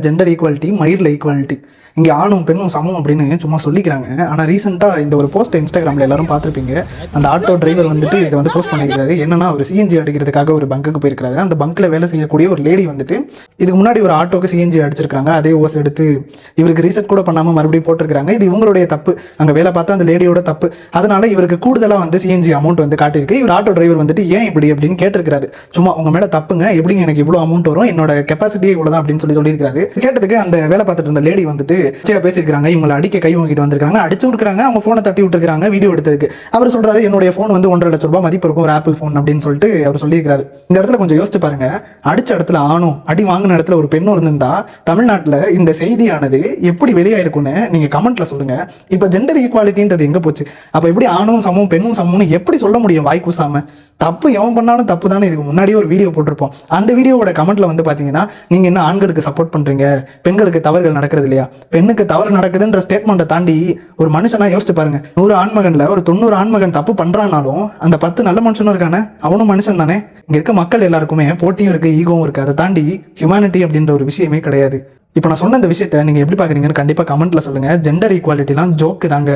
Gender equality, மயிரில் equality, இங்கே ஆணும் பெண்ணும் சமம் அப்படின்னு சும்மா சொல்லிக்கிறாங்க. ஆனால் ரீசெண்டாக இந்த ஒரு போஸ்ட் இன்ஸ்டாகிராமில் எல்லாரும் பார்த்துருப்பீங்க. அந்த ஆட்டோ டிரைவர் வந்துட்டு இதை வந்து போஸ்ட் பண்ணியிருக்காரு. என்னன்னா, அவர் சிஎன்ஜி அடிக்கிறதுக்காக ஒரு பங்குக்கு போயிருக்காரு. அந்த பங்க்கில் வேலை செய்யக்கூடிய ஒரு லேடி வந்துட்டு இதுக்கு முன்னாடி ஒரு ஆட்டோக்கு சிஎன்ஜி அடிச்சிருக்காங்க. அதே ஓஸ் எடுத்து இவருக்கு ரீசெட் கூட பண்ணாமல் மறுபடியும் போட்டிருக்காங்க. இது இவங்களுடைய தப்பு, அங்கே வேலை பார்த்தா அந்த லேடியோட தப்பு. அதனால இவருக்கு கூடுதலாக வந்து சிஎன்ஜி அமௌண்ட் வந்து காட்டியிருக்கு. இவர் ஆட்டோ டிரைவர் வந்துட்டு ஏன் இப்படி அப்படின்னு கேட்டிருக்காரு. சும்மா உங்க மேலே தப்புங்க, எப்படிங்க எனக்கு இவ்வளோ அமௌண்ட் வரும், என்னோட கெப்பாசிட்டியே இவ்வளோ தான் அப்படின்னு சொல்லியிருக்காரு. கேட்டதுக்கு அந்த வேலை பார்த்துட்டு இருந்த லேடி வந்துட்டு பேசியிருக்காங்க. இவங்களை அடிக்க கை வாங்கிட்டு வந்திருக்காங்க, அடிச்சு இருக்காங்க, அவங்க போனை தட்டி விட்டுருக்காங்க வீடியோ எடுத்ததுக்கு. அவர் சொல்றாரு, என்னுடைய போன் வந்து 1.5 லட்சம் ரூபாய் மதிப்பு இருக்கும், ஒரு ஆப்பிள் போன் அப்படின்னு சொல்லிட்டு அவர் சொல்லியிருக்காரு. இந்த இடத்துல கொஞ்சம் யோசிச்சு பாருங்க, அடிச்ச இடத்துல ஆணும் அடி வாங்கின இடத்துல ஒரு பெண்ணும் இருந்திருந்தா தமிழ்நாட்டில் இந்த செய்தியானது எப்படி வெளியாயிருக்குன்னு நீங்க கமெண்ட்ல சொல்லுங்க. இப்ப ஜெண்டர் ஈக்குவாலிட்டின்றது எங்க போச்சு? அப்ப எப்படி ஆணும் சமம் பெண்ணும் சமம்னு எப்படி சொல்ல முடியும் வாய் கூசாம? தப்பு எவன் பண்ணாலும் தப்பு தானே. இதுக்கு முன்னாடியே ஒரு வீடியோ போட்டிருப்போம். அந்த வீடியோவோட கமெண்ட்ல வந்து பாத்தீங்கன்னா, நீங்க என்ன ஆண்களுக்கு சப்போர்ட் பண்றீங்க, பெண்களுக்கு தவறுகள் நடக்கிறது இல்லையா? பெண்ணுக்கு தவறு நடக்குதுன்ற ஸ்டேட்மெண்ட்டை தாண்டி ஒரு மனுஷனா யோசிச்சு பாருங்க. 100 ஆண்மகன்ல ஒரு 90 ஆண்மகன் தப்பு பண்றானாலும் அந்த 10 நல்ல மனுஷனும் இருக்கானே, அவனும் மனுஷன் தானே. இங்க இருக்க மக்கள் எல்லாருக்குமே போட்டியும் இருக்கு, ஈகோவும் இருக்கு. அதை தாண்டி ஹியூமனிட்டி அப்படின்ற ஒரு விஷயமே கிடையாது. இப்போ நான் சொன்ன இந்த விஷயத்தை நீங்க எப்படி பாக்குறீங்கன்னு கண்டிப்பா கமெண்ட்ல சொல்லுங்க. ஜெண்டர் ஈக்குவாலிட்டிலாம் ஜோக்கு தாங்க.